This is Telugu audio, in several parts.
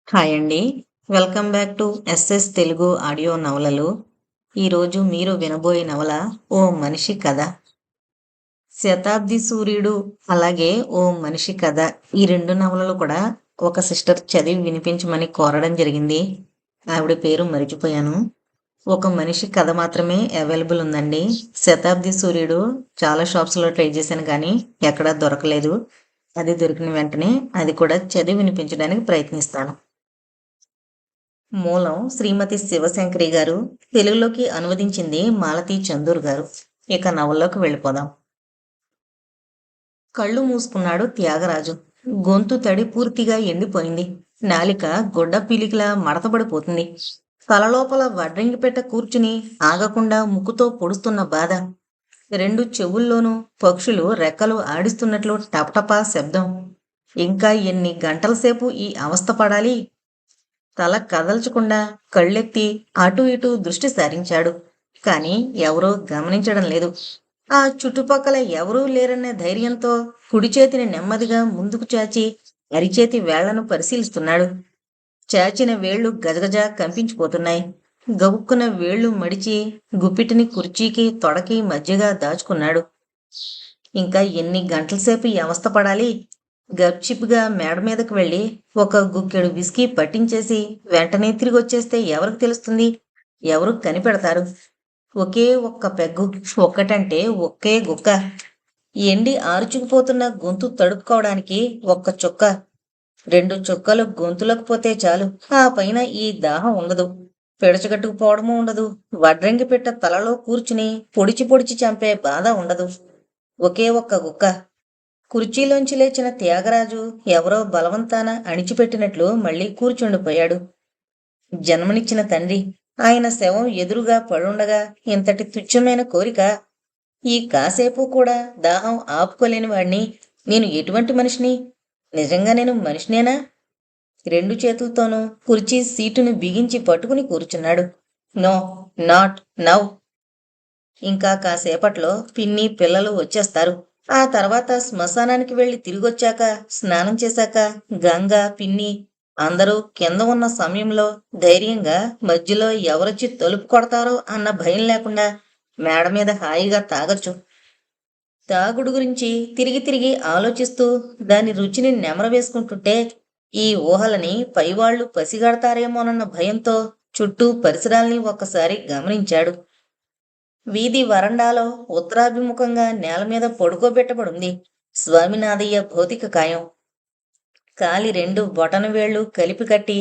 హాయ్ అండి. Welcome back to SS Telugu audio నవలలు. ఈరోజు మీరు వినబోయే నవల 'ఓ మనిషి కథ'. 'శతాబ్ది సూర్యుడు' అలాగే 'ఓ మనిషి కథ' ఈ 2 నవలలు కూడా ఒక సిస్టర్ చదివి వినిపించమని కోరడం జరిగింది. ఆవిడ పేరు మరిచిపోయాను. 'ఒక మనిషి కథ' మాత్రమే అవైలబుల్ ఉందండి. 'శతాబ్ది సూర్యుడు' చాలా షాప్స్‌లో ట్రై చేశాను కానీ ఎక్కడా దొరకలేదు. అది దొరికిన వెంటనే అది కూడా చదివి వినిపించడానికి ప్రయత్నిస్తాను. మూలం శ్రీమతి శివశంకరి గారు, తెలుగులోకి అనువదించింది మాలతీ చందూర్ గారు. ఇక నవల్లోకి వెళ్ళిపోదాం. కళ్ళు మూసుకున్నాడు త్యాగరాజు. గొంతు తడి పూర్తిగా ఎండిపోయింది. నాలిక గుడ్డ పీలికలా మడతబడిపోతుంది. తలలోపల వడ్రంగి పెట్ట కూర్చుని ఆగకుండా ముక్కుతో పొడుస్తున్న బాధ. 2 చెవుల్లోనూ పక్షులు రెక్కలు ఆడిస్తున్నట్లు టపటపా శబ్దం. ఇంకా ఎన్ని గంటల సేపు ఈ అవస్థ పడాలి? తల కదల్చకుండా కళ్ళెత్తి అటూ ఇటూ దృష్టి సారించాడు. కాని ఎవరూ గమనించడం లేదు. ఆ చుట్టుపక్కల ఎవరూ లేరనే ధైర్యంతో కుడి చేతిని నెమ్మదిగా ముందుకు చాచి అరిచేతి వేళ్లను పరిశీలిస్తున్నాడు. చాచిన వేళ్లు గజగజ కంపించిపోతున్నాయి. గబుక్కున వేళ్లు మడిచి గుప్పిటిని కుర్చీకి తొడకి మధ్యగా దాచుకున్నాడు. ఇంకా ఎన్ని గంటలసేపు ఈ అవస్థ పడాలి? గప్చిప్గా మేడ మీదకు వెళ్ళి ఒక గుక్కెడు విస్కీ పట్టించేసి వెంటనే తిరిగొచ్చేస్తే ఎవరికి తెలుస్తుంది? ఎవరు కనిపెడతారు? ఒకే ఒక్క పెగ్గు, ఒక్కటంటే ఒకే గుక్క. ఎండి ఆరుచుకుపోతున్న గొంతు తడుపుకోవడానికి ఒక్క చుక్క. 2 చుక్కలు గొంతులోకి పోతే చాలు. ఆ పైన ఈ దాహం ఉండదు. పిడచగట్టుకుపోవడమూ ఉండదు. వడ్రంగి పెట్ట తలలో కూర్చుని పొడిచి పొడిచి చంపే బాధ ఉండదు. ఒకే ఒక్క గుక్క. కుర్చీలోంచి లేచిన త్యాగరాజు ఎవరో బలవంతాన అణిచిపెట్టినట్లు మళ్ళీ కూర్చుండిపోయాడు. జన్మనిచ్చిన తండ్రి, ఆయన శవం ఎదురుగా పడుండగా ఇంతటి తుచ్చమైన కోరిక? ఈ కాసేపు కూడా దాహం ఆపుకోలేని వాణ్ణి నేను ఎటువంటి మనిషిని? నిజంగా నేను మనిషినేనా? 2 చేతులతోనూ కుర్చీ సీటును బిగించి పట్టుకుని కూర్చున్నాడు. No, not now. ఇంకా కాసేపట్లో పిన్ని పిల్లలు వచ్చేస్తారు. ఆ తర్వాత శ్మశానానికి వెళ్లి తిరిగొచ్చాక, స్నానం చేశాక గంగ, పిన్ని అందరూ కింద ఉన్న సమయంలో ధైర్యంగా మధ్యలో ఎవరొచ్చి తలుపు కొడతారో అన్న భయం లేకుండా మేడ మీద హాయిగా తాగొచ్చు. తాగుడు గురించి తిరిగి తిరిగి ఆలోచిస్తూ దాని రుచిని నెమర వేసుకుంటుంటే ఈ ఊహలని పైవాళ్లు పసిగడతారేమోనన్న భయంతో చుట్టూ పరిసరాల్ని ఒక్కసారి గమనించాడు. వీధి వరండాలో ఉత్తరాభిముఖంగా నేలమీద పడుకోబెట్టబడింది స్వామినాథయ్య భౌతిక కాయం. కాలి 2 బొటనవేళ్లు కలిపి కట్టి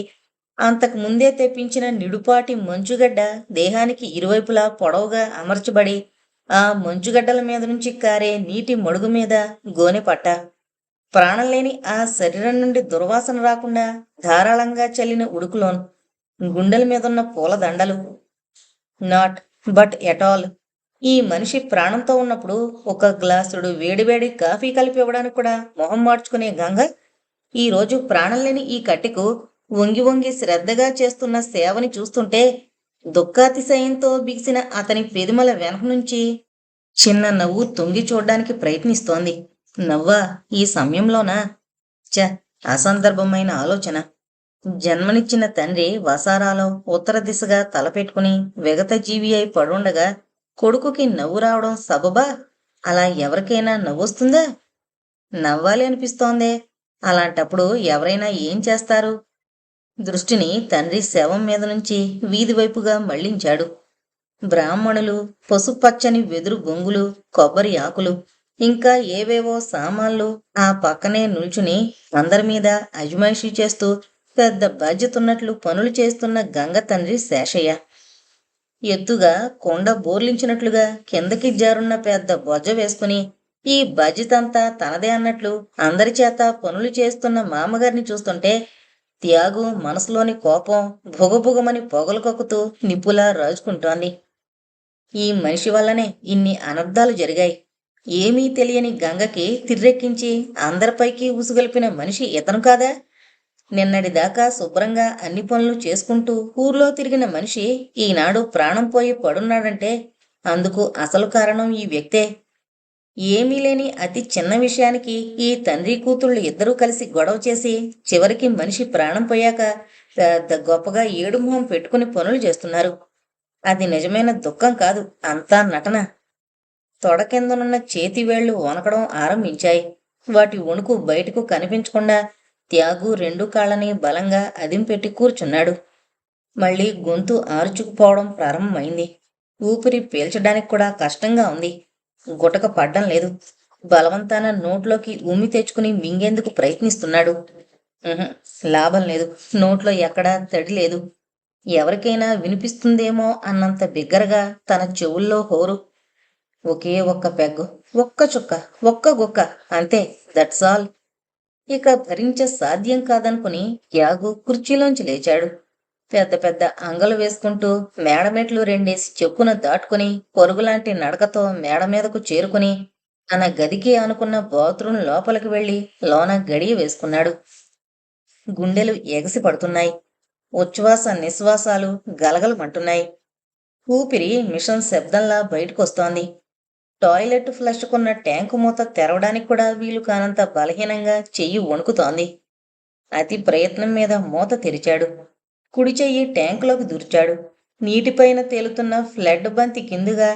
అంతకు ముందే తెప్పించిన నిడుపాటి మంచుగడ్డ దేహానికి ఇరువైపులా పొడవుగా అమర్చబడి ఆ మంచుగడ్డల మీద నుంచి కారే నీటి మడుగు మీద గోనెపట్ట. ప్రాణం లేని ఆ శరీరం నుండి దుర్వాసన రాకుండా ధారాళంగా చల్లిన ఉడుకులోన్ గుండెల మీదున్న పూలదండలు. Not but at all. ఈ మనిషి ప్రాణంతో ఉన్నప్పుడు ఒక గ్లాసుడు వేడివేడి కాఫీ కలిపి ఇవ్వడానికి కూడా మొహం మార్చుకునే గంగ ఈరోజు ప్రాణం లేని ఈ కట్టెకు వంగి వంగి శ్రద్ధగా చేస్తున్న సేవని చూస్తుంటే దుఃఖాతిశయంతో బిగిసిన అతని పెదిమల వెనక నుంచి చిన్న నవ్వు తొంగి చూడ్డానికి ప్రయత్నిస్తోంది. నవ్వా ఈ సమయంలోనా? చ, అసందర్భమైన ఆలోచన. జన్మనిచ్చిన తండ్రి వసారాలో ఉత్తర దిశగా తలపెట్టుకుని విగతజీవి అయి పడుండగా కొడుకుకి నవ్వు రావడం సబబా? అలా ఎవరికైనా నవ్వొస్తుందా? నవ్వాలి అనిపిస్తోందే. అలాంటప్పుడు ఎవరైనా ఏం చేస్తారు? దృష్టిని తండ్రి శవం మీద నుంచి వీధి వైపుగా మళ్లించాడు. బ్రాహ్మణులు, పసుపచ్చని వెదురు బొంగులు, కొబ్బరి ఆకులు, ఇంకా ఏవేవో సామాన్లు ఆ పక్కనే నిల్చుని అందరిమీద అజమాయిషీ చేస్తూ పెద్ద బాధ్యతున్నట్లు పనులు చేస్తున్న గంగ తండ్రి శేషయ్య. ఎత్తుగా కొండ బోర్లించినట్లుగా కిందకి జారున్న పెద్ద బొజ్జ వేసుకుని ఈ బాధ్యతంతా తనదే అన్నట్లు అందరి చేత పనులు చేస్తున్న మామగారిని చూస్తుంటే త్యాగు మనసులోని కోపం భుగభుగమని పొగలు కక్కుతూ నిప్పులా రాజుకుంటోంది. ఈ మనిషి వల్లనే ఇన్ని అనర్థాలు జరిగాయి. ఏమీ తెలియని గంగకి తిర్రెక్కించి అందరిపైకి ఉసుగొల్పిన మనిషి ఇతను కాదా? నిన్నటిదాకా శుభ్రంగా అన్ని పనులు చేసుకుంటూ ఊర్లో తిరిగిన మనిషి ఈనాడు ప్రాణం పోయి పడున్నాడంటే అందుకు అసలు కారణం ఈ వ్యక్తే. ఏమీ లేని అతి చిన్న విషయానికి ఈ తండ్రి కూతుళ్ళు ఇద్దరూ కలిసి గొడవ చేసి చివరికి మనిషి ప్రాణం పోయాక పెద్ద గొప్పగా ఏడు మొహం పెట్టుకుని పనులు చేస్తున్నారు. అది నిజమైన దుఃఖం కాదు, అంతా నటన. తొడ కిందనున్న చేతి వేళ్లు వణకడం ఆరంభించాయి. వాటి వణుకు బయటకు కనిపించకుండా త్యాగు రెండు కాళ్ళని బలంగా అదింపెట్టి కూర్చున్నాడు. మళ్ళీ గొంతు ఆరుచుకుపోవడం ప్రారంభమైంది. ఊపిరి పీల్చడానికి కూడా కష్టంగా ఉంది. గుటక పడ్డం లేదు. బలవంతాన నోట్లోకి ఉమ్మి తెచ్చుకుని మింగేందుకు ప్రయత్నిస్తున్నాడు. ఉహుం, లాభం లేదు. నోట్లో ఎక్కడా తడి లేదు. ఎవరికైనా వినిపిస్తుందేమో అన్నంత బిగ్గరగా తన చెవుల్లో హోరు. ఒకే ఒక్క పెగ్గు, ఒక్క చుక్క, ఒక్క గుక్క, అంతే. That's all. ఇక భరించే సాధ్యం కాదనుకుని యాగు కుర్చీలోంచి లేచాడు. పెద్ద పెద్ద అంగలు వేసుకుంటూ మేడమెట్లు రెండేసి చెప్పున దాటుకుని పరుగులాంటి నడకతో మేడ మీదకు చేరుకుని తన గదికి అనుకున్న బాత్రూం లోపలికి వెళ్లి లోన గడియ వేసుకున్నాడు. గుండెలు ఎగసి పడుతున్నాయి. ఉచ్ఛ్వాస నిశ్వాసాలు గలగలమంటున్నాయి. ఊపిరి మిషన్ శబ్దంలా బయటకొస్తోంది. టాయిలెట్ ఫ్లష్కున్న ట్యాంకు మూత తెరవడానికి కూడా వీలు కానంత బలహీనంగా చెయ్యి వణుకుతోంది. అతి ప్రయత్నం మీద మూత తెరిచాడు. కుడి చెయ్యి ట్యాంకులోకి దూర్చాడు. నీటిపైన తేలుతున్న ఫ్లడ్ బంతి కిందుగా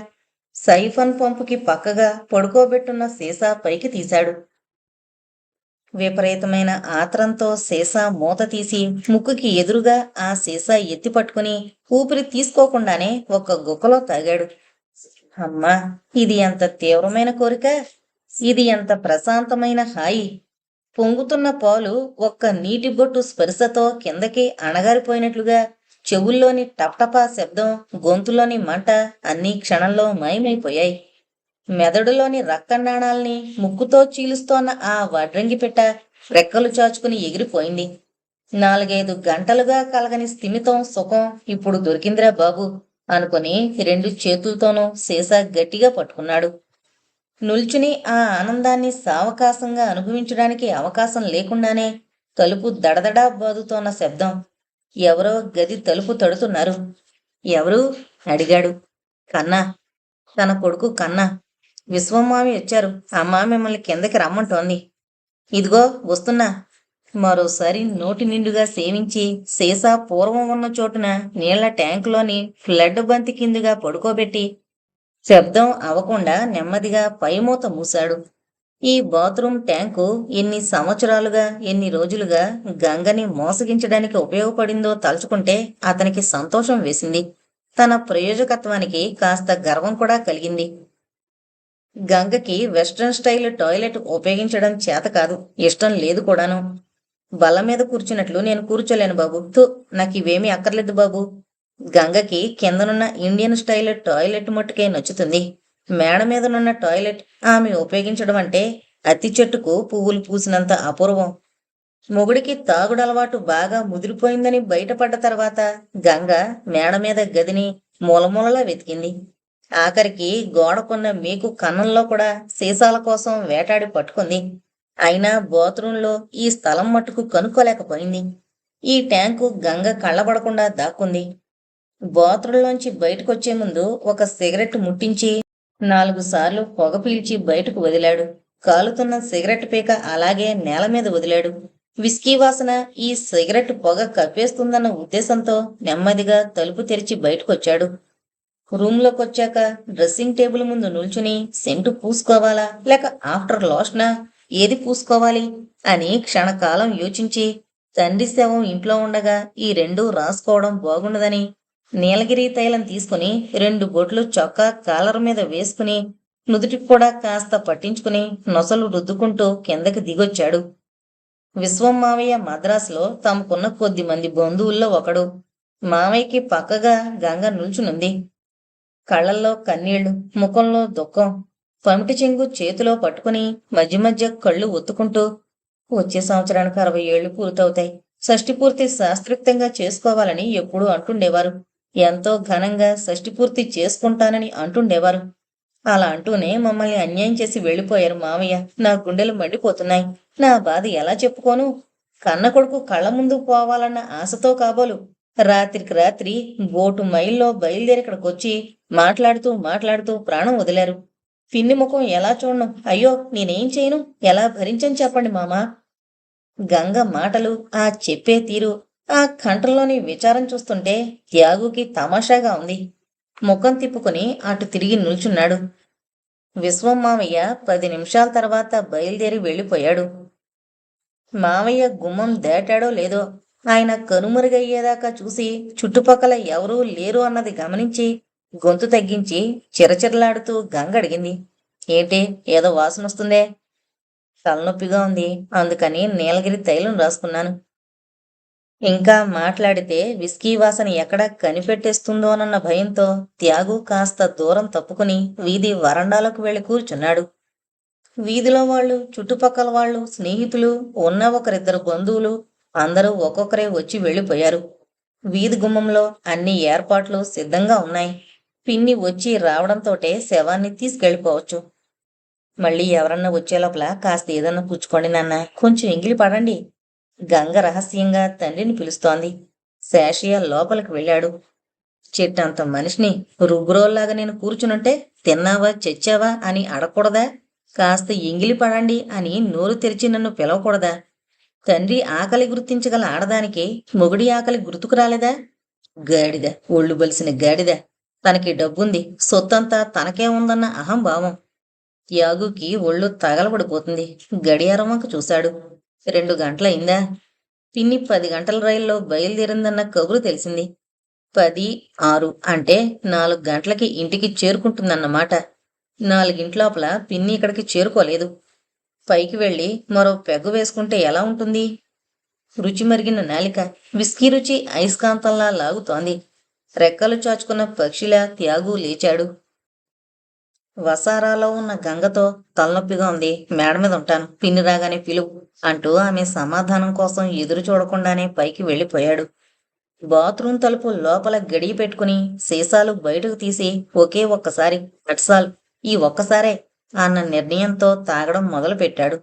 సైఫన్ పంపుకి పక్కగా పడుకోబెట్టున్న సీసా పైకి తీశాడు. విపరీతమైన ఆత్రంతో సీసా మూత తీసి ముక్కుకి ఎదురుగా ఆ సీసా ఎత్తి పట్టుకుని ఊపిరి తీసుకోకుండానే ఒక్క గుక్కలో తాగాడు. అమ్మా, ఇది ఎంత తీవ్రమైన కోరిక! ఇది ఎంత ప్రశాంతమైన హాయి! పొంగుతున్న పాలు ఒక్క నీటి బొట్టు స్పర్శతో కిందకి అణగారిపోయినట్లుగా చెవుల్లోని టప్టపా శబ్దం, గొంతులోని మంట అన్నీ క్షణంలో మాయమైపోయాయి. మెదడులోని రక్తనాళాల్ని ముక్కుతో చీలుస్తోన్న ఆ వడ్రంగి పెట్ట రెక్కలు చాచుకుని ఎగిరిపోయింది. 4-5 గంటలుగా కలగని స్థిమితం, సుఖం ఇప్పుడు దొరికిందిరా బాబు అనుకుని 2 చేతులతోనూ సీసా గట్టిగా పట్టుకున్నాడు. నుల్చుని ఆ ఆనందాన్ని సావకాశంగా అనుభవించడానికి అవకాశం లేకుండానే తలుపు దడదడా బాదుతోన్న శబ్దం. ఎవరో గది తలుపు తడుతున్నారు. ఎవరు? అడిగాడు. కన్నా. తన కొడుకు కన్నా. విశ్వమామి వచ్చారు. అమ్మా మిమ్మల్ని కిందకి రమ్మంటోంది. ఇదిగో వస్తున్నా. మరోసారి నోటి నిండుగా సేవించి సీసా పూర్వం ఉన్న చోటున నీళ్ల ట్యాంకులోని ఫ్లడ్ బంతి కిందుగా పడుకోబెట్టి శబ్దం అవకుండా నెమ్మదిగా పైమూత మూశాడు. ఈ బాత్రూమ్ ట్యాంకు ఎన్ని సంవత్సరాలుగా, ఎన్ని రోజులుగా గంగని మోసగించడానికి ఉపయోగపడిందో తలుచుకుంటే అతనికి సంతోషం వేసింది. తన ప్రయోజకత్వానికి కాస్త గర్వం కూడా కలిగింది. గంగకి వెస్ట్రన్ స్టైల్ టాయిలెట్ ఉపయోగించడం చేత కాదు, ఇష్టం లేదు కూడాను. బల్ల మీద కూర్చున్నట్లు నేను కూర్చోలేను బాబు. నాకివేమీ అక్కర్లేదు బాబు. గంగకి కిందనున్న ఇండియన్ స్టైల్ టాయిలెట్ మట్టుకే నచ్చుతుంది. మేడ మీదనున్న టాయిలెట్ ఆమె ఉపయోగించడం అంటే అతి చెట్టుకు పువ్వులు పూసినంత అపూర్వం. మొగుడికి తాగుడలవాటు బాగా ముదిరిపోయిందని బయటపడ్డ తర్వాత గంగ మేడ మీద గదిని మూలమూలలా వెతికింది. ఆఖరికి గోడకున్న మేకు కన్నంలో కూడా సీసాల కోసం వేటాడి పట్టుకుంది. అయినా బాత్రూంలో ఈ స్థలం మట్టుకు కనుక్కోలేకపోయింది. ఈ ట్యాంకు గంగ కళ్ళబడకుండా దాక్కుంది. బాత్రూంలోంచి బయటకొచ్చే ముందు ఒక సిగరెట్ ముట్టించి 4 సార్లు పొగ పీల్చి బయటకు వదిలాడు. కాలుతున్న సిగరెట్ పీక అలాగే నేల మీద వదిలాడు. విస్కీ వాసన ఈ సిగరెట్ పొగ కప్పేస్తుందన్న ఉద్దేశంతో నెమ్మదిగా తలుపు తెరిచి బయటకొచ్చాడు. రూంలోకొచ్చాక డ్రెస్సింగ్ టేబుల్ ముందు నిల్చుని సెంటు పూసుకోవాలా లేక ఆఫ్టర్ లోషనా, ఏది పూసుకోవాలి అని క్షణకాలం యోచించి తండ్రి శవం ఇంట్లో ఉండగా ఈ రెండూ రాసుకోవడం బాగుండదని నీలగిరి తైలం తీసుకుని 2 బొట్లు చొక్కా కాలర్ మీద వేసుకుని నుదుటికి కూడా కాస్త పట్టించుకుని నొసలు రుద్దుకుంటూ కిందకి దిగొచ్చాడు. విశ్వం మావయ్య మద్రాసులో తమకున్న కొద్ది మంది బంధువుల్లో ఒకడు. మావయ్యకి పక్కగా గంగ నిల్చునుంది. కళ్ళల్లో కన్నీళ్లు, ముఖంలో దుఃఖం. పమిటి చెంగు చేతిలో పట్టుకుని మధ్య మధ్య కళ్ళు ఒత్తుకుంటూ, వచ్చే సంవత్సరానికి 60 ఏళ్లు పూర్తవుతాయి. షష్ఠి పూర్తి శాస్త్రోక్తంగా చేసుకోవాలని ఎప్పుడూ అంటుండేవారు. ఎంతో ఘనంగా షష్ఠి పూర్తి చేసుకుంటానని అంటుండేవారు. అలా అంటూనే మమ్మల్ని అన్యాయం చేసి వెళ్లిపోయారు మావయ్య. నా గుండెలు మండిపోతున్నాయి. నా బాధ ఎలా చెప్పుకోను? కన్న కొడుకు కళ్ళ ముందు పోవాలన్న ఆశతో కాబోలు రాత్రికి రాత్రి బోటు మైల్లో బయలుదేరి ఇక్కడికొచ్చి మాట్లాడుతూ మాట్లాడుతూ ప్రాణం వదిలారు. పిన్ని ముఖం ఎలా చూడను? అయ్యో, నేనేం చేయను? ఎలా భరించని చెప్పండి మామా. గంగ మాటలు, ఆ చెప్పే తీరు, ఆ కంఠంలోని విచారం చూస్తుంటే త్యాగుకి తమాషాగా ఉంది. ముఖం తిప్పుకుని అటు తిరిగి నిల్చున్నాడు. విశ్వం మావయ్య 10 నిమిషాల తర్వాత బయలుదేరి వెళ్ళిపోయాడు. మావయ్య గుమ్మం దాటాడో లేదో, ఆయన కనుమరుగయ్యేదాకా చూసి చుట్టుపక్కల ఎవరూ లేరు అన్నది గమనించి గొంతు తగ్గించి చిరచిరలాడుతూ గంగ అడిగింది. ఏంటి, ఏదో వాసన వస్తుందే? తలనొప్పిగా ఉంది, అందుకని నీలగిరి తైలం రాసుకున్నాను. ఇంకా మాట్లాడితే విస్కీ వాసన ఎక్కడ కనిపెట్టేస్తుందోనన్న భయంతో త్యాగు కాస్త దూరం తప్పుకుని వీధి వరండాలకు వెళ్లి కూర్చున్నాడు. వీధిలో వాళ్ళు, చుట్టుపక్కల వాళ్ళు, స్నేహితులు, ఉన్న ఒకరిద్దరు బంధువులు అందరూ ఒక్కొక్కరే వచ్చి వెళ్ళిపోయారు. వీధి గుమ్మంలో అన్ని ఏర్పాట్లు సిద్ధంగా ఉన్నాయి. పిన్ని వచ్చి రావడంతోటే శవాన్ని తీసుకెళ్ళిపోవచ్చు. మళ్ళీ ఎవరన్నా వచ్చే లోపల కాస్త ఏదన్నా పుచ్చుకోండి నాన్న, కొంచెం ఎంగిలి పడండి. గంగ రహస్యంగా తండ్రిని పిలుస్తోంది. శేషయ్య లోపలికి వెళ్ళాడు. చెట్టంత మనిషిని రుబ్బురోల్లాగా నేను కూర్చునుంటే తిన్నావా చచ్చావా అని అడగకూడదా? కాస్త ఎంగిలి పడండి అని నోరు తెరిచి నన్ను పిలవకూడదా? తండ్రి ఆకలి గుర్తించగల ఆడదానికి మొగుడి ఆకలి గుర్తుకు రాలేదా? గాడిద, ఒళ్ళు బలిసిన గాడిద. తనకి డబ్బుంది, సొత్తంతా తనకే ఉందన్న అహంభావం. యాగుకి ఒళ్ళు తగలబడిపోతుంది. గడియారం వంక చూశాడు. 2 గంటలయిందా? పిన్ని 10 గంటల రైల్లో బయలుదేరిందన్న కబురు తెలిసింది. 10:06 అంటే 4 గంటలకి ఇంటికి చేరుకుంటుందన్నమాట. 4 పిన్ని ఇక్కడికి చేరుకోలేదు. పైకి వెళ్ళి మరో పెగ్గు వేసుకుంటే ఎలా ఉంటుంది? రుచి మరిగిన నాలిక విస్కీ రుచి అయస్కాంతంలా లాగుతోంది. రెక్కలు చాచుకున్న పక్షిలా త్యాగు లేచాడు. వసారాలో ఉన్న గంగతో తలనొప్పిగా ఉంది, మేడ మీద ఉంటాను, పిన్ని రాగానే పిలువు అంటూ ఆమె సమాధానం కోసం ఎదురు చూడకుండానే పైకి వెళ్ళిపోయాడు. బాత్రూం తలుపు లోపల గడియ పెట్టుకుని సీసాలు బయటకు తీసి ఒకే ఒక్కసారి అట్సాల్, ఈ ఒక్కసారే అన్న నిర్ణయంతో తాగడం మొదలుపెట్టాడు.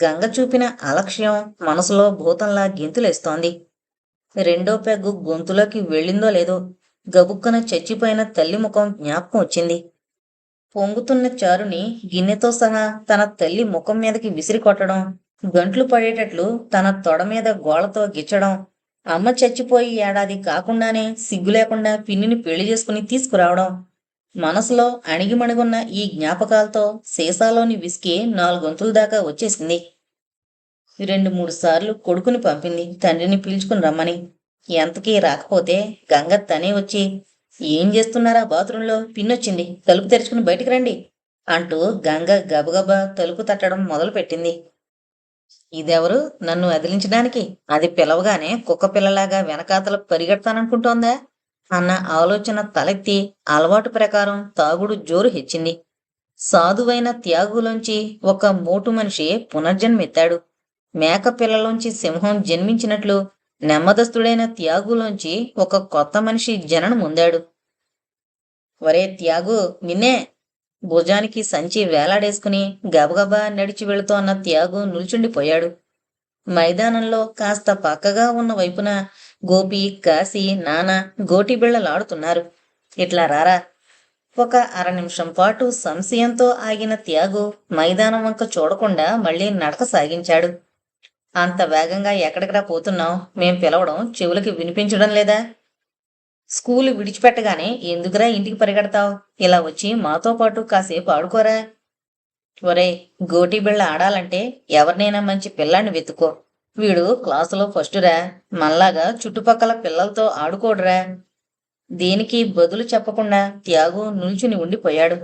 గంగ చూపిన అలక్ష్యం మనసులో భూతంలా గెంతులేస్తోంది. రెండో పెగ్గు గొంతులోకి వెళ్ళిందో లేదో గబుక్కన చచ్చిపోయిన తల్లి ముఖం జ్ఞాపకం వచ్చింది. పొంగుతున్న చారుని గిన్నెతో సహా తన తల్లి ముఖం మీదకి విసిరి కొట్టడం, గంట్లు పడేటట్లు తన తొడ మీద గోళ్లతో గిచ్చడం, అమ్మ చచ్చిపోయి ఏడాది కాకుండానే సిగ్గు లేకుండా పిన్నిని పెళ్లి చేసుకుని తీసుకురావడం, మనసులో అణిగిమణిగున్న ఈ జ్ఞాపకాలతో సీసాలోని విసికి 4 గొంతుల దాకా వచ్చేసింది. 2-3 సార్లు కొడుకుని పంపింది తండ్రిని పీల్చుకుని రమ్మని. ఎంతకీ రాకపోతే గంగ తనే వచ్చి, ఏం చేస్తున్నారా బాత్రూంలో, పిన్నొచ్చింది, తలుపు తెరుచుకుని బయటికి రండి అంటూ గంగ గబగబా తలుపు తట్టడం మొదలుపెట్టింది. ఇదెవరు నన్ను అదిలించడానికి? అది పిలవగానే కుక్క పిల్లలాగా వెనకాతల పరిగెడతాననుకుంటోందా అన్న ఆలోచన తలెత్తి అలవాటు ప్రకారం తాగుడు జోరు హెచ్చింది. సాధువైన త్యాగులోంచి ఒక మోటు మనిషి పునర్జన్మెత్తాడు. మేక పిల్లలోంచి సింహం జన్మించినట్లు నెమ్మదస్తుడైన త్యాగులోంచి ఒక కొత్త మనిషి జననం పొందాడు. ఒరే త్యాగు, నిన్నే! భుజానికి సంచి వేలాడేసుకుని గబగబా నడిచి వెళుతోన్న త్యాగు నిల్చుండిపోయాడు. మైదానంలో కాస్త పక్కగా ఉన్న వైపున గోపి, కాశీ, నాన్న గోటిబిళ్లలాడుతున్నారు. ఇట్లా రారా. ఒక 1/2 నిమిషం పాటు సంశయంతో ఆగిన త్యాగు మైదానం వంక చూడకుండా మళ్ళీ నడక సాగించాడు. అంత వేగంగా ఎక్కడికరా పోతున్నావు? మేం పిలవడం చెవులకి వినిపించడం లేదా? స్కూలు విడిచిపెట్టగానే ఎందుకురా ఇంటికి పరిగెడతావు? ఇలా వచ్చి మాతో పాటు కాసేపు ఆడుకోరా. ఒరే, గోటీ బిళ్ళ ఆడాలంటే ఎవరినైనా మంచి పిల్లాన్ని వెతుక్కో. వీడు క్లాసులో ఫస్టురా, మల్లాగా చుట్టుపక్కల పిల్లలతో ఆడుకోడురా. దేనికి బదులు చెప్పకుండా త్యాగు నిల్చుని ఉండిపోయాడు.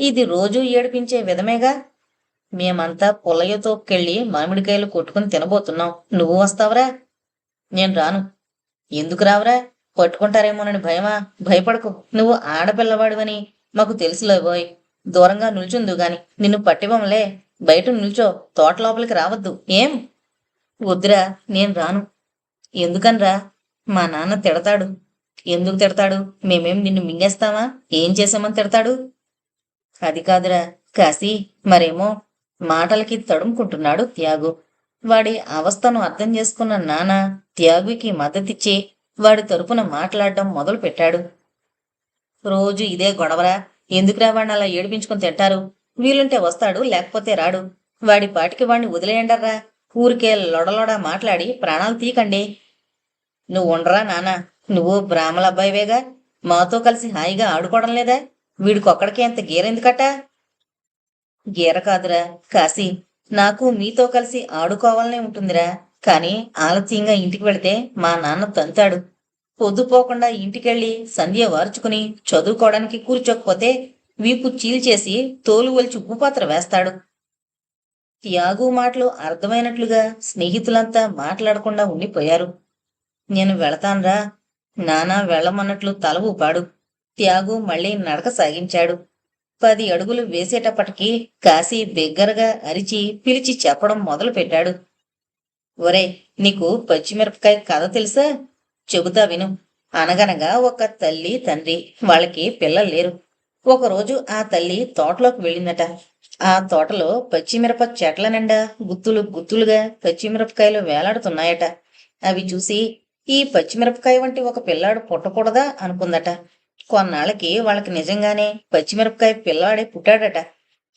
ఇది రోజూ ఏడిపించే విధమేగా. మేమంతా పుల్లయ్యతోకెళ్ళి మామిడికాయలు కొట్టుకుని తినబోతున్నాం, నువ్వు వస్తావరా? నేను రాను. ఎందుకు రావరా? పట్టుకుంటారేమోనని భయమా? భయపడకు, నువ్వు ఆడపిల్లవాడివని మాకు తెలుసులేబోయ్. దూరంగా నిల్చుందు గాని నిన్ను పట్టివ్వంలే. బయట నిల్చో, తోట లోపలికి రావద్దు. ఏం? వద్దురా, నేను రాను. ఎందుకనరా? మా నాన్న తిడతాడు. ఎందుకు తిడతాడు? మేమేం నిన్ను మింగేస్తామా? ఏం చేసామని తిడతాడు? అది కాదురా కాశీ, మరేమో. మాటలకి తడుముకుంటున్నాడు త్యాగు. వాడి అవస్థను అర్థం చేసుకున్న నాన్న త్యాగుకి మద్దతిచ్చి వాడి తరపున మాట్లాడడం మొదలు పెట్టాడు. రోజు ఇదే గొడవరా? ఎందుకురా వాడిని అలా ఏడిపించుకుని తింటారు? వీలుంటే వస్తాడు, లేకపోతే రాడు. వాడి పాటికి వాణ్ణి వదిలేయండర్రా. ఊరికే లొడలొడ మాట్లాడి ప్రాణాలు తీకండి. నువ్వు ఉండరా నాన్న, నువ్వు బ్రాహ్మల అబ్బాయివేగా, మాతో కలిసి హాయిగా ఆడుకోవడం లేదా? వీడికొక్కడికే అంత గీరెందుకట? గీర కాదురా, కాశీ. నాకు మీతో కలిసి ఆడుకోవాలనే ఉంటుందిరా. కాని ఆలస్యంగా ఇంటికి వెళితే మా నాన్న తంతాడు. పొద్దుపోకుండా ఇంటికెళ్ళి సంధ్య వార్చుకుని చదువుకోవడానికి కూర్చోకపోతే వీపు చీల్చేసి తోలు ఒలిచి ఉప్పుపాత్ర వేస్తాడు. త్యాగు మాటలు అర్థమైనట్లుగా స్నేహితులంతా మాట్లాడకుండా ఉండిపోయారు. నేను వెళతాన్రా. నానా వెళ్ళమన్నట్లు తల ఊపాడు. త్యాగు మళ్ళీ నడక సాగించాడు. 10 అడుగులు వేసేటప్పటికి కాశీ బిగ్గరగా అరిచి పిలిచి చెప్పడం మొదలుపెట్టాడు. ఒరే, నీకు పచ్చిమిరపకాయ కథ తెలుసా? చెబుతా విను. అనగనగా ఒక తల్లి తండ్రి, వాళ్ళకి పిల్లలు లేరు. ఒకరోజు ఆ తల్లి తోటలోకి వెళ్ళిందట. ఆ తోటలో పచ్చిమిరప చెట్ల నిండా గుత్తులు గుత్తులుగా పచ్చిమిరపకాయలు వేలాడుతున్నాయట. అవి చూసి ఈ పచ్చిమిరపకాయ వంటి ఒక పిల్లాడు పుట్టకూడదా అనుకుందట. కొన్నాళ్ళకి వాళ్ళకి నిజంగానే పచ్చిమిరపకాయ పిల్లాడే పుట్టాడట.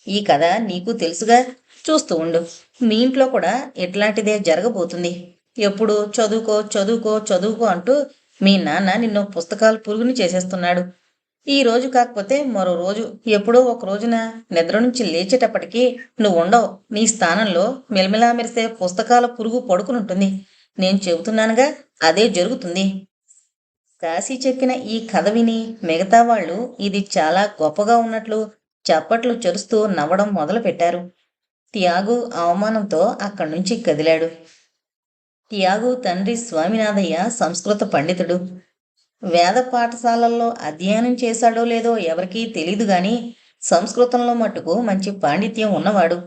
ఈ కథ నీకు తెలుసుగా, చూస్తూ ఉండు. మీ ఇంట్లో కూడా ఇట్లాంటిదే జరగబోతుంది. ఎప్పుడు చదువుకో చదువుకో చదువుకో అంటూ మీ నాన్న నిన్ను పుస్తకాలు పురుగుని చేసేస్తున్నాడు. ఈ రోజు కాకపోతే మరో రోజు, ఎప్పుడో ఒక రోజున నిద్ర నుంచి లేచేటప్పటికీ నువ్వు ఉండవు. నీ స్థానంలో మిలమిలా మెరిసే పుస్తకాల పురుగు పడుకునుంటుంది. నేను చెబుతున్నానుగా, అదే జరుగుతుంది. కాశీ చెప్పిన ఈ కథ విని మిగతా వాళ్ళు ఇది చాలా గొప్పగా ఉన్నట్లు చప్పట్లు చరుస్తూ నవ్వడం మొదలుపెట్టారు. త్యాగు అవమానంతో అక్కడి నుంచి కదిలాడు. త్యాగు తండ్రి స్వామినాథయ్య సంస్కృత పండితుడు. వేద పాఠశాలల్లో అధ్యయనం చేశాడో లేదో ఎవరికీ తెలీదు గాని సంస్కృతంలో మట్టుకు మంచి పాండిత్యం ఉన్నవాడు.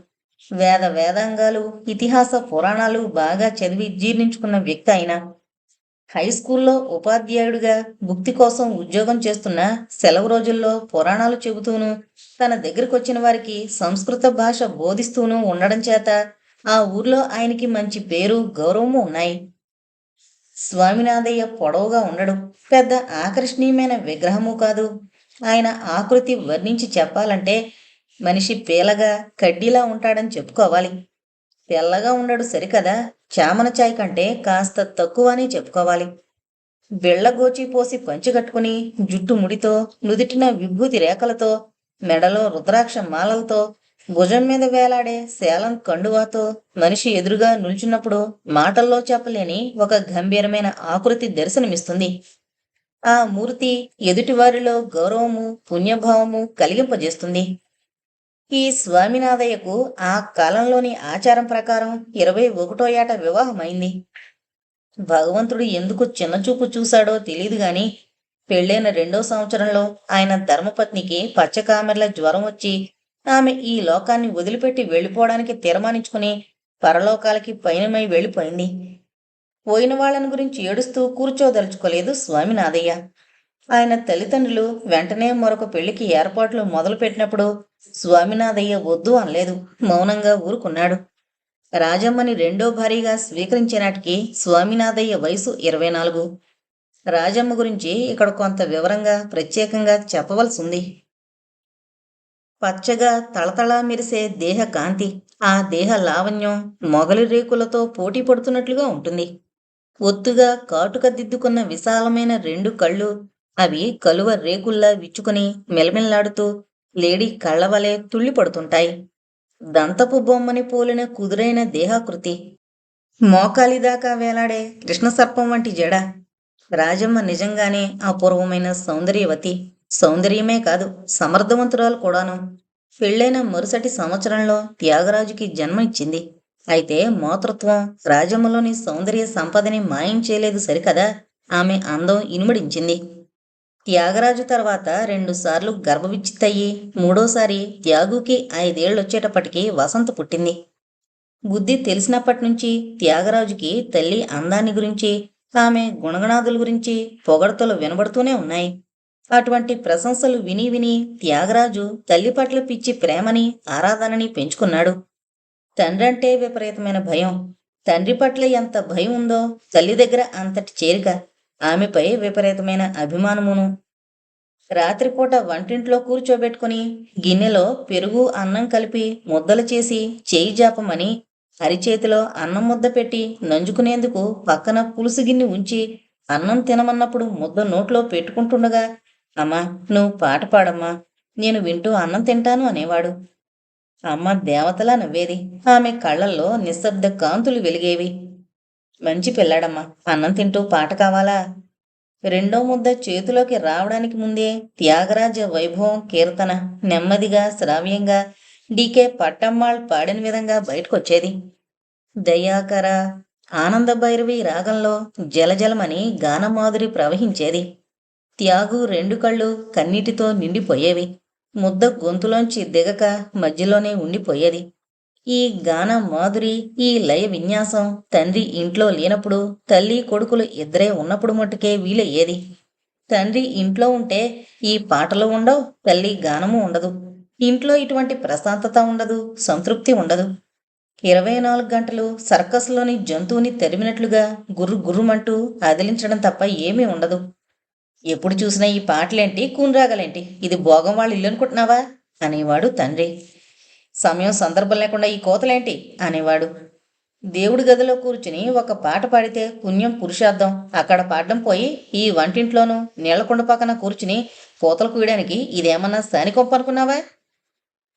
వేదాంగాలు, ఇతిహాస పురాణాలు బాగా చదివి జీర్ణించుకున్న వ్యక్తి అయినా హై స్కూల్లో ఉపాధ్యాయుడిగా భుక్తి కోసం ఉద్యోగం చేస్తున్న సెలవు రోజుల్లో పురాణాలు చెబుతూను తన దగ్గరకొచ్చిన వారికి సంస్కృత భాష బోధిస్తూనూ ఉండడం చేత ఆ ఊర్లో ఆయనకి మంచి పేరు, గౌరవము ఉన్నాయి. స్వామినాథయ్య పొడవుగా ఉండడు. పెద్ద ఆకర్షణీయమైన విగ్రహము కాదు. ఆయన ఆకృతి వర్ణించి చెప్పాలంటే మనిషి పీలగా, కడ్డీలా ఉంటాడని చెప్పుకోవాలి. తెల్లగా ఉండడు సరికదా, చామన చాయ్ కంటే కాస్త తక్కువ అని చెప్పుకోవాలి. బిళ్ళగోచి పోసి పంచికట్టుకుని, జుట్టు ముడితో, నుదిటిన విభూతి రేఖలతో, మెడలో రుద్రాక్ష మాలలతో, భుజం మీద వేలాడే శేలం కండువాతో మనిషి ఎదురుగా నిల్చున్నప్పుడు మాటల్లో చెప్పలేని ఒక గంభీరమైన ఆకృతి దర్శనమిస్తుంది. ఆ మూర్తి ఎదుటివారిలో గౌరవము, పుణ్యభావము కలిగింపజేస్తుంది. ఈ స్వామినాథయ్యకు ఆ కాలంలోని ఆచారం ప్రకారం 21వ ఏట వివాహమైంది. భగవంతుడు ఎందుకు చిన్నచూపు చూశాడో తెలియదు గాని పెళ్ళైన 2వ సంవత్సరంలో ఆయన ధర్మపత్నికి పచ్చకామెర్ల జ్వరం వచ్చి ఆమె ఈ లోకాన్ని వదిలిపెట్టి వెళ్ళిపోవడానికి తీర్మానించుకుని పరలోకాలకి పయనమై వెళ్ళిపోయింది. పోయిన వాళ్ళని గురించి ఏడుస్తూ కూర్చోదలుచుకోలేదు స్వామినాథయ్య. ఆయన తల్లిదండ్రులు వెంటనే మరొక పెళ్లికి ఏర్పాట్లు మొదలుపెట్టినప్పుడు స్వామినాథయ్య వద్దు అనలేదు, మౌనంగా ఊరుకున్నాడు. రాజమ్మని 2వ భార్యగా స్వీకరించినాటికి స్వామినాథయ్య వయసు 24. రాజమ్మ గురించి ఇక్కడ కొంత వివరంగా ప్రత్యేకంగా చెప్పవలసి ఉంది. పచ్చగా తళతళా మెరిసే దేహ కాంతి, ఆ దేహ లావణ్యం మొగలి రేకులతో పోటీ పడుతున్నట్లుగా ఉంటుంది. ఒత్తుగా కాటుక దిద్దుకున్న విశాలమైన 2 కళ్ళు, అవి కలువ రేకుల్లా విచ్చుకుని మెలమెల్లాడుతూ లేడీ కళ్ళవలే తుళ్ళిపడుతుంటాయి. దంతపు బొమ్మని పోలిన కుదురైన దేహాకృతి, మోకాలిదాకా వేలాడే కృష్ణసర్పం వంటి జడ. రాజమ్మ నిజంగానే అపూర్వమైన సౌందర్యవతి. సౌందర్యమే కాదు, సమర్థవంతురాలు కూడాను. పెళ్ళైన మరుసటి సంవత్సరంలో త్యాగరాజుకి జన్మ ఇచ్చింది. అయితే మాతృత్వం రాజమ్మలోని సౌందర్య సంపదని మాయం చేయలేదు సరికదా, ఆమె అందం ఇనుమడించింది. త్యాగరాజు తర్వాత 2 సార్లు గర్భవిచ్చిత్తయ్యి 3వసారి త్యాగుకి 5 ఏళ్ళొచ్చేటప్పటికి వసంత పుట్టింది. బుద్ధి తెలిసినప్పటినుంచి త్యాగరాజుకి తల్లి అందాన్ని గురించి, ఆమె గుణగణాదుల గురించి పొగడ్తలు వినబడుతూనే ఉన్నాయి. అటువంటి ప్రశంసలు విని విని త్యాగరాజు తల్లి పట్ల పిచ్చి ప్రేమని, ఆరాధనని పెంచుకున్నాడు. తండ్రంటే విపరీతమైన భయం. తండ్రి పట్ల ఎంత భయం ఉందో తల్లి దగ్గర అంతటి చేరిక, ఆమెపై విపరీతమైన అభిమానమును. రాత్రిపూట వంటింట్లో కూర్చోబెట్టుకుని గిన్నెలో పెరుగు అన్నం కలిపి ముద్దలు చేసి చేయి జాపమని అరిచేతిలో అన్నం ముద్ద పెట్టి నంజుకునేందుకు పక్కన పులుసు గిన్నె ఉంచి అన్నం తినమన్నప్పుడు ముద్ద నోట్లో పెట్టుకుంటుండగా అమ్మా నువ్వు పాట పాడమ్మా నేను వింటూ అన్నం తింటాను అనేవాడు. అమ్మ దేవతలా నవ్వేది. ఆమె కళ్ళల్లో నిశ్శబ్ద కాంతులు వెలిగేవి. మంచి పిల్లాడమ్మా, అన్నం తింటూ పాట కావాలా? రెండో ముద్ద చేతిలోకి రావడానికి ముందే త్యాగరాజ వైభవం కీర్తన నెమ్మదిగా శ్రావ్యంగా డీకే పట్టమ్మాళ్ పాడిన విధంగా బయటకొచ్చేది. దయాకర ఆనంద భైరవి రాగంలో జలజలమని గానమాధురి ప్రవహించేది. త్యాగు రెండు కళ్ళు కన్నీటితో నిండిపోయేవి. ముద్ద గొంతులోంచి దిగక మధ్యలోనే ఉండిపోయేది. ఈ గాన మాధురి, ఈ లయ విన్యాసం తండ్రి ఇంట్లో లేనప్పుడు, తల్లి కొడుకులు ఇద్దరే ఉన్నప్పుడు మట్టుకే వీలయ్యేది. తండ్రి ఇంట్లో ఉంటే ఈ పాటలు ఉండవు, తల్లి గానము ఉండదు. ఇంట్లో ఇటువంటి ప్రశాంతత ఉండదు, సంతృప్తి ఉండదు. 24 గంటలు సర్కస్లోని జంతువుని తరిమినట్లుగా గుర్రు గుర్రుమంటూ అదిలించడం తప్ప ఏమీ ఉండదు. ఎప్పుడు చూసినా ఈ పాటలేంటి, కూన్రాగలేంటి, ఇది భోగం వాళ్ళ ఇల్లు అనుకుంటున్నావా అనేవాడు తండ్రి. సమయం సందర్భం లేకుండా ఈ కోతలేంటి అనేవాడు. దేవుడి గదిలో కూర్చుని ఒక పాట పాడితే పుణ్యం పురుషార్థం అక్కడ పాడడం పోయి ఈ వంటింట్లోనూ నీళ్లకొండ పక్కన కూర్చుని కోతలు కూయడానికి ఇదేమన్నా సానికొంప అనుకున్నావా?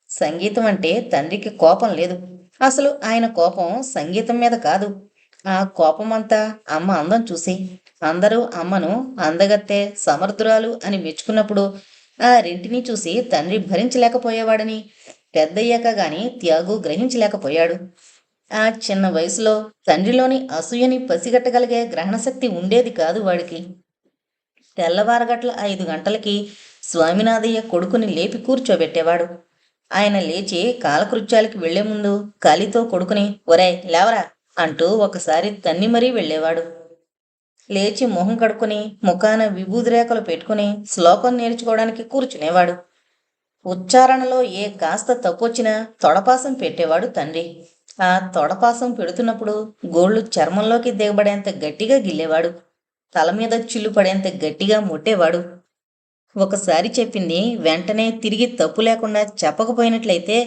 సంగీతం అంటే తండ్రికి కోపం లేదు. అసలు ఆయన కోపం సంగీతం మీద కాదు. ఆ కోపమంతా అమ్మ అందం చూసి. అందరూ అమ్మను అందగత్తె సమర్థురాలు అని మెచ్చుకున్నప్పుడు ఆ రెంటిని చూసి తండ్రి భరించలేకపోయేవాడని పెద్దయ్యాక గాని త్యాగు గ్రహించలేకపోయాడు. ఆ చిన్న వయసులో తండ్రిలోని అసూయని పసిగట్టగలిగే గ్రహణశక్తి ఉండేది కాదు వాడికి. తెల్లవారగట్ల 5 గంటలకి స్వామినాథయ్య కొడుకుని లేపి కూర్చోబెట్టేవాడు. ఆయన లేచి కాలకృత్యాలకి వెళ్లే ముందు కాలితో కొడుకుని ఒరే లేవరా అంటూ ఒకసారి తన్ని మరీ వెళ్ళేవాడు. లేచి మొహం కడుక్కుని ముఖాన విభూది రేఖలు పెట్టుకుని శ్లోకం నేర్చుకోవడానికి కూర్చునేవాడు. ఉచ్చారణలో ఏ కాస్త తప్పొచ్చినా తొడపాసం పెట్టేవాడు తండ్రి. ఆ తొడపాసం పెడుతున్నప్పుడు గోళ్లు చర్మంలోకి దిగబడేంత గట్టిగా గిల్లేవాడు. తల మీద చిల్లు పడేంత గట్టిగా ముట్టేవాడు. ఒకసారి చెప్పింది వెంటనే తిరిగి తప్పు లేకుండా చెప్పకపోయినట్లయితే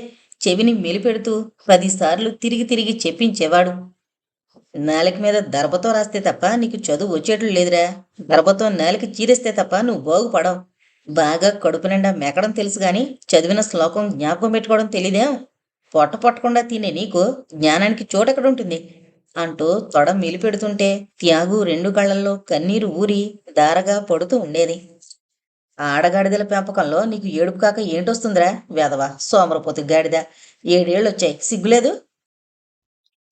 చెవిని మెలిపెడుతూ 10 సార్లు తిరిగి తిరిగి చెప్పించేవాడు. నాలిక మీద దర్భతో రాస్తే తప్ప నీకు చదువు వచ్చేట్లు లేదురా. దర్భతో నాలిక చీరేస్తే తప్ప నువ్వు బాగుపడవు. బాగా కడుపు నిండా మెకడం తెలుసు గాని చదివిన శ్లోకం జ్ఞాపకం పెట్టుకోవడం తెలీదేం? పొట్ట పట్టకుండా తినే నీకు జ్ఞానానికి చోటెక్కడుంటుంది అంటూ తొడ మెలిపెడుతుంటే త్యాగు 2 కళ్ళల్లో కన్నీరు ఊరి దారగా పడుతూ ఉండేది. ఆడగాడిదల పెంపకంలో నీకు ఏడుపు కాక ఏంటొస్తుందిరా వేదవా సోమరపోతు గాడిద. 7 ఏళ్ళొచ్చాయి, సిగ్గులేదు?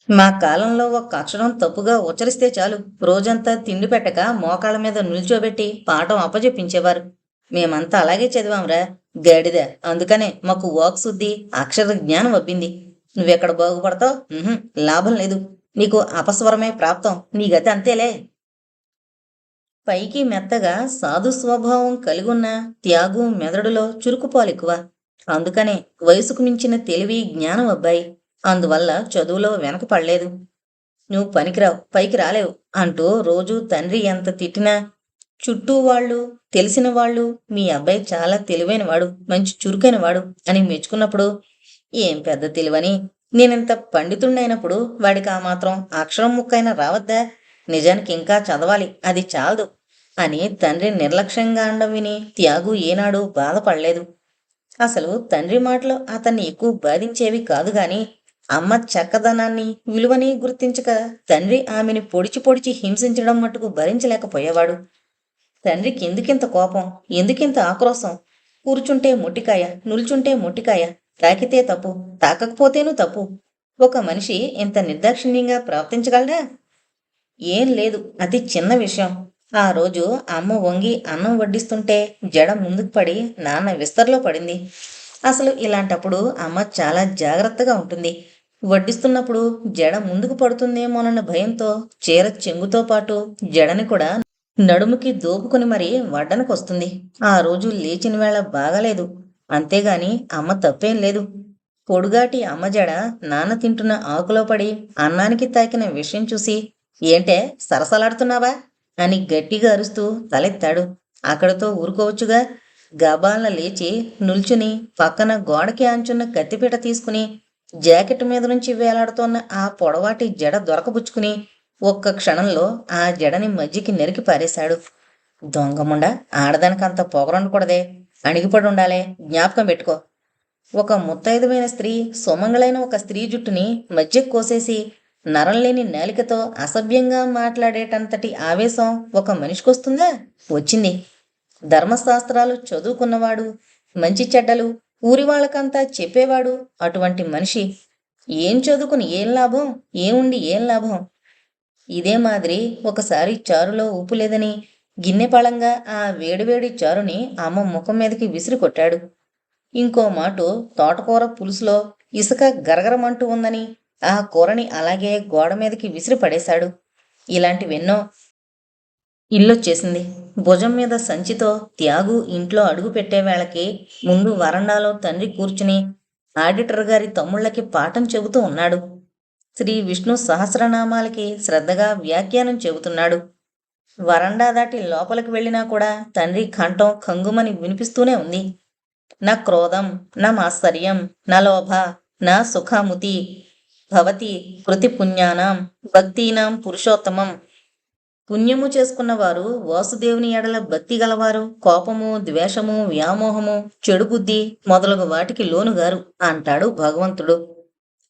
మా కాలంలో ఒక్క అక్షరం తప్పుగా ఉచ్చరిస్తే చాలు రోజంతా తిండి పెట్టక మోకాళ్ళ మీద నిల్చోబెట్టి పాఠం అప్పజెప్పించేవారు. మేమంతా అలాగే చదివాంరా గాడిద. అందుకనే మాకు వాక్ శుద్ధి, అక్షర జ్ఞానం అబ్బింది. నువ్వెక్కడ బాగుపడతావు? లాభం లేదు. నీకు అపస్వరమే ప్రాప్తం. నీ గతి అంతేలే. పైకి మెత్తగా సాధు స్వభావం కలిగున్న త్యాగు మెదడులో చురుకుపాలెక్కువ. అందుకనే వయసుకు మించిన తెలివి జ్ఞానం అబ్బాయి. అందువల్ల చదువులో వెనకపడలేదు. నువ్వు పనికిరావు, పైకి రాలేవు అంటూ రోజూ తండ్రి ఎంత తిట్టినా చుట్టూ వాళ్ళు, తెలిసిన వాళ్ళు మీ అబ్బాయి చాలా తెలివైనవాడు, మంచి చురుకైనవాడు అని మెచ్చుకున్నప్పుడు ఏం పెద్ద తెలివని, నేనింత పండితుణ్ణైనప్పుడు వాడికి ఆ మాత్రం అక్షరం ముక్కైనా రావద్దా? నిజానికి ఇంకా చదవాలి, అది చాలదు అని తండ్రి నిర్లక్ష్యంగా అండం విని త్యాగు ఏనాడు బాధపడలేదు. అసలు తండ్రి మాటలు అతన్ని ఎక్కువ బాధించేవి కాదు గాని అమ్మ చక్కదనాన్ని విలువని గుర్తించక తండ్రి ఆమెని పొడిచి పొడిచి హింసించడం మట్టుకు భరించలేకపోయేవాడు. తండ్రికి ఎందుకింత కోపం, ఎందుకింత ఆక్రోశం? కూర్చుంటే మొట్టికాయ, నుల్చుంటే మొట్టికాయ, తాకితే తప్పు, తాకకపోతేనూ తప్పు. ఒక మనిషి ఇంత నిర్దాక్షిణ్యంగా ప్రవర్తించగలడా? ఏం లేదు, అతి చిన్న విషయం. ఆ రోజు అమ్మ వంగి అన్నం వడ్డిస్తుంటే జడ ముందుకు పడి నాన్న విస్తర్లో పడింది. అసలు ఇలాంటప్పుడు అమ్మ చాలా జాగ్రత్తగా ఉంటుంది. వడ్డిస్తున్నప్పుడు జడ ముందుకు పడుతుందేమోనన్న భయంతో చీర చెంగుతో పాటు జడని కూడా నడుముకి దోపుకుని మరీ వడ్డనకొస్తుంది. ఆ రోజు లేచిన వేళ బాగాలేదు. అంతేగాని అమ్మ తప్పేం లేదు. పొడుగాటి అమ్మ జడ నాన్న తింటున్న ఆకులో పడి అన్నానికి తాకిన విషయం చూసి ఏంటే సరసలాడుతున్నావా అని గట్టిగా అరుస్తూ తలెత్తాడు. అక్కడితో ఊరుకోవచ్చుగా. గబాలన లేచి నిల్చుని పక్కన గోడకి ఆంచున్న కత్తిపీట తీసుకుని జాకెట్ మీద నుంచి వేలాడుతోన్న ఆ పొడవాటి జడ దొరకబుచ్చుకుని ఒక్క క్షణంలో ఆ జడని మధ్యకి నరికి పారేశాడు. దొంగముండ, ఆడదానికంత పొగరుండకూడదే, అణిగిపడి ఉండాలే, జ్ఞాపకం పెట్టుకో. ఒక ముత్తైదువైన స్త్రీ, సుమంగళైన ఒక స్త్రీ జుట్టుని మధ్యకు కోసేసి నరంలేని నాలికతో అసభ్యంగా మాట్లాడేటంతటి ఆవేశం ఒక మనిషికొస్తుందా? వచ్చింది. ధర్మశాస్త్రాలు చదువుకున్నవాడు, మంచి చెడ్డలు ఊరి వాళ్ళకంతా చెప్పేవాడు అటువంటి మనిషి. ఏం చదువుకుని ఏం లాభం, ఏముండి ఏం లాభం? ఇదే మాదిరి ఒకసారి చారులో ఉప్పు లేదని గిన్నెపళంగా ఆ వేడివేడి చారుని అమ్మ ముఖం మీదకి విసిరి కొట్టాడు. ఇంకో మాటు తోటకూర పులుసులో ఇసుక గరగరమంటూ ఉందని ఆ కూరని అలాగే గోడ మీదకి విసిరి పడేశాడు. ఇలాంటివెన్నో. ఇల్లొచ్చేసింది. భుజం మీద సంచితో త్యాగు ఇంట్లో అడుగు పెట్టేవేళకి ముందు వరండాలో తండ్రి కూర్చుని ఆడిటర్ గారి తమ్ముళ్ళకి పాఠం చెబుతూ ఉన్నాడు. శ్రీ విష్ణు సహస్రనామాలకి శ్రద్ధగా వ్యాఖ్యానం చెబుతున్నాడు. వరండా దాటి లోపలికి వెళ్ళినా కూడా తండ్రి కంఠం కంగుమని వినిపిస్తూనే ఉంది. నా క్రోధం, నా మాత్సర్యం, నా లోభ, నా సుఖాముతి భవతి కృతి పుణ్యానాం భక్తీనాం పురుషోత్తమం. పుణ్యము చేసుకున్నవారు, వాసుదేవుని ఎడల భక్తి గలవారు కోపము, ద్వేషము, వ్యామోహము, చెడు బుద్ధి మొదలగు వాటికి లోనుగారు అంటాడు భగవంతుడు.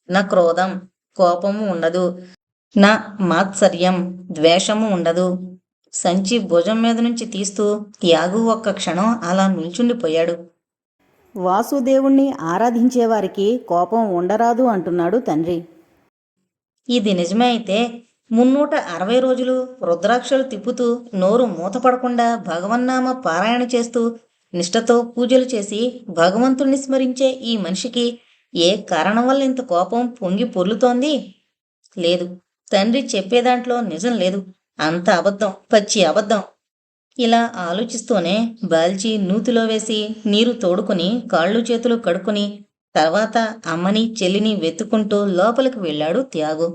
నా క్రోధం, కోపము ఉండదు. నా మాత్సర్యం, ద్వేషము ఉండదు. సంచి భుజం మీద నుంచి తీస్తూ త్యాగు ఒక్క క్షణం అలా నిల్చుండిపోయాడు. వాసుదేవుణ్ణి ఆరాధించేవారికి కోపం ఉండరాదు అంటున్నాడు తండ్రి. ఇది నిజమే అయితే 360 రోజులు రుద్రాక్షలు తిప్పుతూ నోరు మూతపడకుండా భగవన్నామ పారాయణ చేస్తూ నిష్టతో పూజలు చేసి భగవంతుణ్ణి స్మరించే ఈ మనిషికి ఏ కారణం వల్ల ఇంత కోపం పొంగి పొర్లుతోంది? లేదు, తండ్రి చెప్పేదాంట్లో నిజం లేదు. అంత అబద్ధం, పచ్చి అబద్ధం. ఇలా ఆలోచిస్తూనే బాల్చి నూతిలో వేసి నీరు తోడుకుని కాళ్ళు చేతులు కడుక్కుని తర్వాత అమ్మని చెల్లిని వెతుక్కుంటూ లోపలికి వెళ్ళాడు త్యాగు.